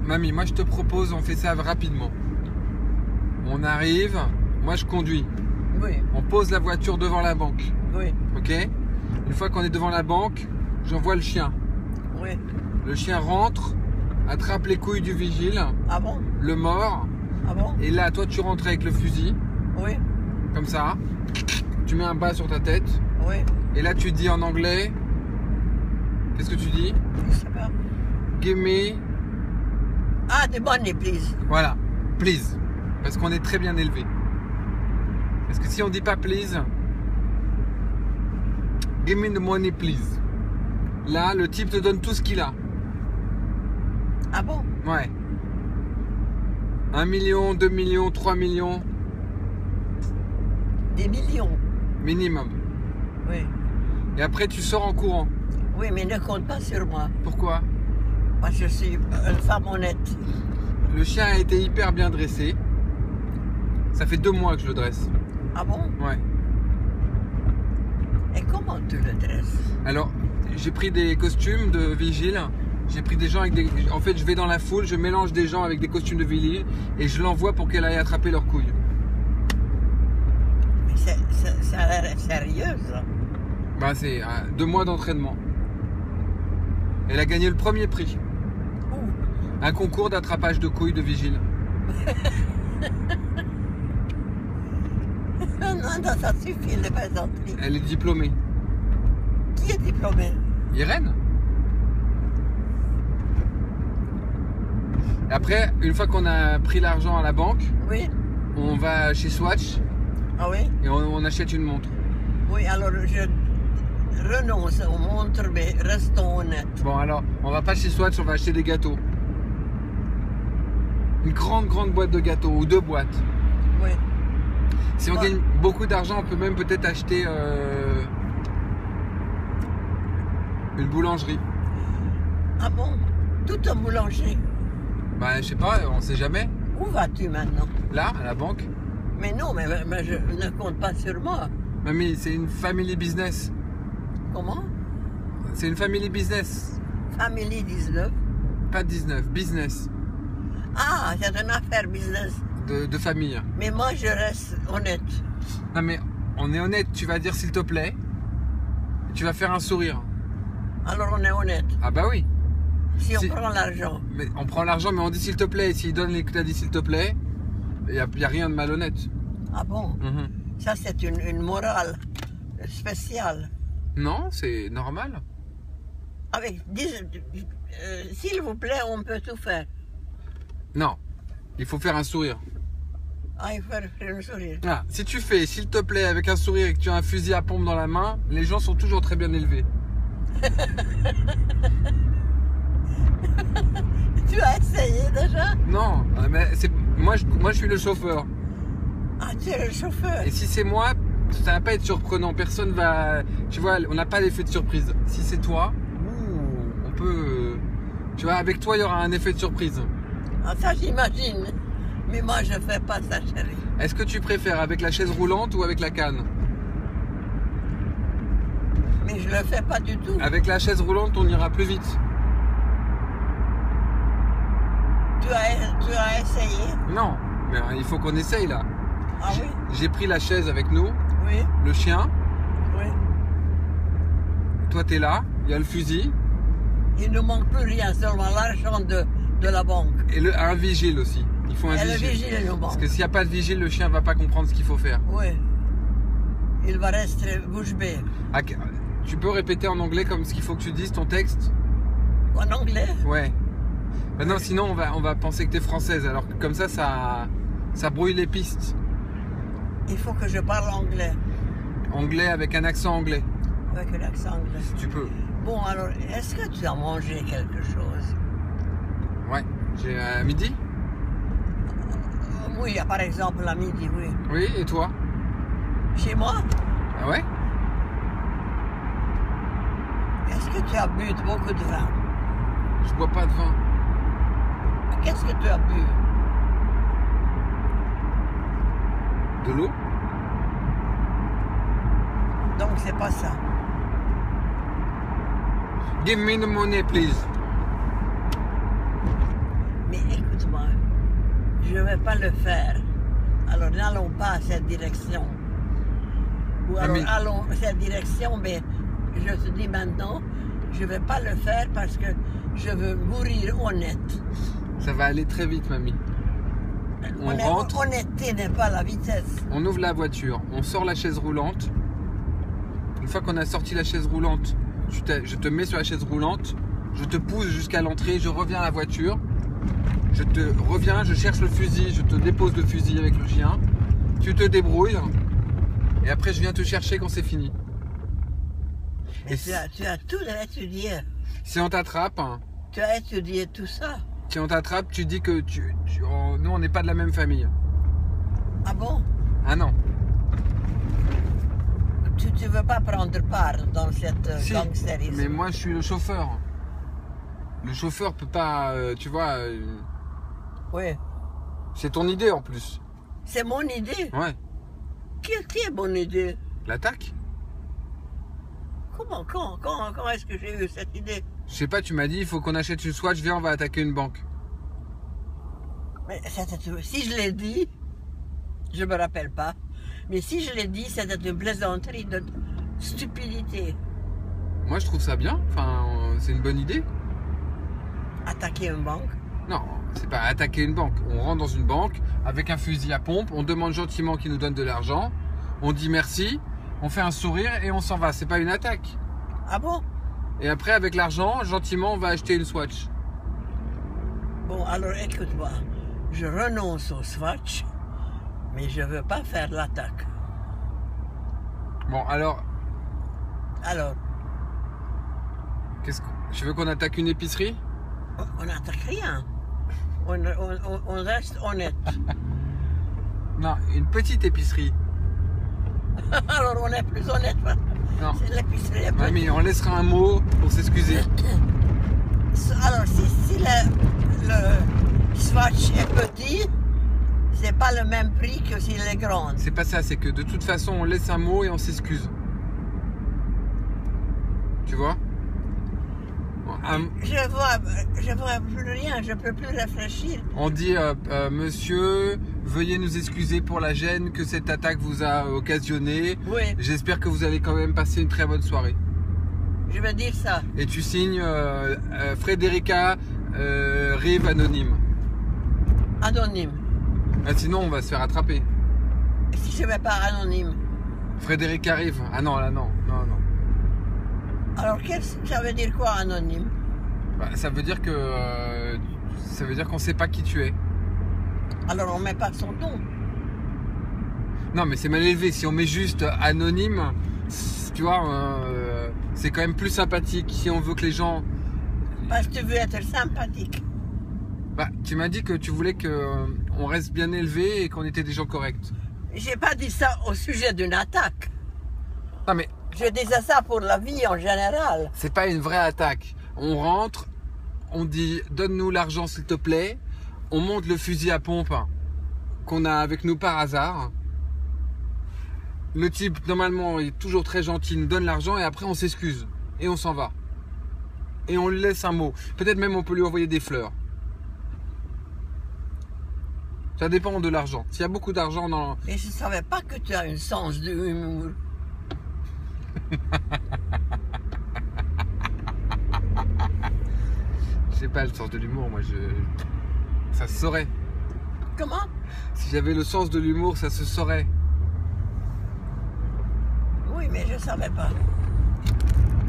mamie, moi je te propose, on fait ça rapidement. On arrive, moi je conduis. Oui, On pose la voiture devant la banque. oui, Ok? Une fois qu'on est devant la banque, j'envoie le chien. oui. Le chien rentre, attrape les couilles du vigile, Ah bon? le mord. Ah bon? Et là, toi tu rentres avec le fusil, Oui, comme ça. Tu mets un bas sur ta tête. oui. Et là tu dis en anglais. Qu'est-ce que tu dis? Je sais pas. Give me. Ah, the money, please. Voilà, please. Parce qu'on est très bien élevé. Parce que si on dit pas please, give me the money please. Là, le type te donne tout ce qu'il a. Ah bon? Ouais. 1 million, 2 millions, 3 millions Des millions. minimum. Oui. Et après, tu sors en courant. Oui, mais ne compte pas sur moi. Pourquoi? Parce que je suis une femme honnête. Le chien a été hyper bien dressé. Ça fait 2 mois que je le dresse. Ah bon? Ouais. Et comment tu le dresses? Alors, j'ai pris des costumes de vigile. J'ai pris des gens avec des... En fait, je vais dans la foule, je mélange des gens avec des costumes de vigile et je l'envoie pour qu'elle aille attraper leurs couilles. Mais ça a l'air sérieux, ça. Bah, c'est 2 mois d'entraînement. Elle a gagné le premier prix. Ouh. Un concours d'attrapage de couilles de vigile. Non, ça suffit les plaisanteries. Elle est diplômée. Qui est diplômé? Irène. Et après, une fois qu'on a pris l'argent à la banque, Oui. on va chez Swatch Ah oui? et on achète une montre. Oui, alors je renonce aux montres, mais restons honnêtes. Bon alors, on va pas chez Swatch, on va acheter des gâteaux. Une grande boîte de gâteaux ou 2 boîtes. Oui. Si on Ouais. gagne beaucoup d'argent, on peut même peut-être acheter une boulangerie. Ah bon? Tout un boulanger. Bah je sais pas, on sait jamais. Où vas-tu maintenant? Là, à la banque. Mais non, mais je ne compte pas sur moi. Mamie, c'est une family business. Comment? C'est une family business. Family 19. Pas 19, business. Ah, c'est une affaire business. De famille. Mais moi, je reste honnête. Non mais, on est honnête, tu vas dire s'il te plaît. Et tu vas faire un sourire. Alors on est honnête. Ah bah oui. Si on Si- prend l'argent. Mais on prend l'argent, mais on dit s'il te plaît. Et s'il donne les que t'as dit s'il te plaît, il n'y a rien de malhonnête. Ah bon? Mhm. Ça, c'est une morale spéciale. Non, c'est normal. Avec 10... s'il vous plaît, on peut tout faire. Non, il faut faire un sourire. Ah, il faut faire un sourire. Ah, si tu fais s'il te plaît avec un sourire et que tu as un fusil à pompe dans la main, les gens sont toujours très bien élevés. Tu as essayé déjà? Non, mais moi je suis le chauffeur. Ah, tu es le chauffeur. Et si c'est moi, ça va pas être surprenant. Personne va. Tu vois, on n'a pas l'effet de surprise. Si c'est toi, on peut. Tu vois, avec toi, il y aura un effet de surprise. Ah, ça, j'imagine. Mais moi, je fais pas ça, chérie. Est-ce que tu préfères avec la chaise roulante ou avec la canne? Mais je le fais pas du tout. Avec la chaise roulante, on ira plus vite. Tu as essayé? Non, mais il faut qu'on essaye là. Ah oui? J'ai pris la chaise avec nous, Oui, le chien, oui. toi t'es là, il y a le fusil Il ne manque plus rien, seulement l'argent de la banque. et un vigile aussi. Il faut un Et le vigile. vigile, il nous Parce manque. que s'il n'y a pas de vigile, le chien va pas comprendre ce qu'il faut faire. Oui. Il va rester bouche bée. Ah, tu peux répéter en anglais comme ce qu'il faut que tu dises ton texte? En anglais? Ouais. Bah non, sinon on va penser que t'es française. Alors que comme ça brouille les pistes. Il faut que je parle anglais. Anglais avec un accent anglais. Avec l'accent anglais. Si tu peux. Bon, alors, est-ce que tu as mangé quelque chose? Ouais. J'ai midi? Oui, par exemple, à midi, oui. Oui, et toi? Chez moi? Ah ouais? Est-ce que tu as bu beaucoup de vin? Je bois pas de vin. Qu'est-ce que tu as bu? De l'eau? Donc, c'est pas ça. Give me the money, please. Mais je ne vais pas le faire. Alors n'allons pas à cette direction. Ou alors mais- allons à cette direction, mais je te dis maintenant, je ne vais pas le faire parce que je veux mourir honnête. Ça va aller très vite, mamie. On rentre, Honnêteté n'est pas la vitesse. on ouvre la voiture, on sort la chaise roulante. Une fois qu'on a sorti la chaise roulante, je te mets sur la chaise roulante, je te pousse jusqu'à l'entrée, je reviens à la voiture. Je cherche le fusil, je te dépose le fusil avec le chien. Tu te débrouilles. Et après, je viens te chercher quand c'est fini. Mais Et tu as tout étudié. si on t'attrape, Tu as étudié tout ça. tu dis que nous, on n'est pas de la même famille. Ah bon? Ah non. Tu ne veux pas prendre part dans cette Si, gangstérisme. mais moi, je suis le chauffeur. Le chauffeur peut pas, tu vois, Oui. c'est ton idée en plus. C'est mon idée. Ouais. Qui est mon idée? L'attaque? Comment est-ce que j'ai eu cette idée? Je sais pas, tu m'as dit, il faut qu'on achète une Swatch, viens, on va attaquer une banque. Mais si je l'ai dit, je me rappelle pas. Mais si je l'ai dit, c'était une plaisanterie de stupidité. Moi, je trouve ça bien. Enfin, c'est une bonne idée. Attaquer une banque. Non, c'est pas attaquer une banque. On rentre dans une banque avec un fusil à pompe, on demande gentiment qu'ils nous donnent de l'argent, on dit merci, on fait un sourire et on s'en va. C'est pas une attaque. Ah bon? Et après, avec l'argent, gentiment, on va acheter une Swatch. Bon, alors écoute-moi. Je renonce au Swatch, mais je veux pas faire l'attaque. Bon, alors, Alors, tu veux qu'on attaque une épicerie? on n'attaque rien. On reste honnête. Non, une petite épicerie. Alors on est plus honnête. Non. C'est l'épicerie. Mamie, on laissera un mot pour s'excuser. Alors si le Swatch est petit, c'est pas le même prix que s'il est grand. C'est pas ça, c'est que de toute façon, on laisse un mot et on s'excuse. Tu vois? Bon, Je vois plus rien, je peux plus réfléchir. on dit, monsieur, veuillez nous excuser pour la gêne que cette attaque vous a occasionné. Oui, J'espère que vous allez quand même passer une très bonne soirée. je vais dire ça. Et tu signes Frédérica Rive anonyme. Anonyme. Ah, sinon, on va se faire attraper. Si je ne vais pas anonyme. Frédérica Rive. Ah non, là, non. Non, non. Alors ça veut dire quoi anonyme? Bah, ça veut dire que qu'on sait pas qui tu es. Alors on met pas son nom. Non, mais c'est mal élevé. Si on met juste anonyme, tu vois, c'est quand même plus sympathique. Si on veut que les gens... Parce que tu veux être sympathique. Bah, tu m'as dit que tu voulais qu'on reste bien élevé et qu'on était des gens corrects. J'ai pas dit ça au sujet d'une attaque. Non, mais Je disais ça pour la vie en général. c'est pas une vraie attaque. On rentre, on dit donne-nous l'argent s'il te plaît. On monte le fusil à pompe qu'on a avec nous par hasard. Le type, normalement, est toujours très gentil, nous donne l'argent et après on s'excuse. Et on s'en va. Et on lui laisse un mot. Peut-être même on peut lui envoyer des fleurs. Ça dépend de l'argent. S'il y a beaucoup d'argent dans... Et je savais pas que tu as un sens de humour. J'ai pas le sens de l'humour, moi ça se saurait. Comment? Si j'avais le sens de l'humour, ça se saurait. Oui, mais je savais pas.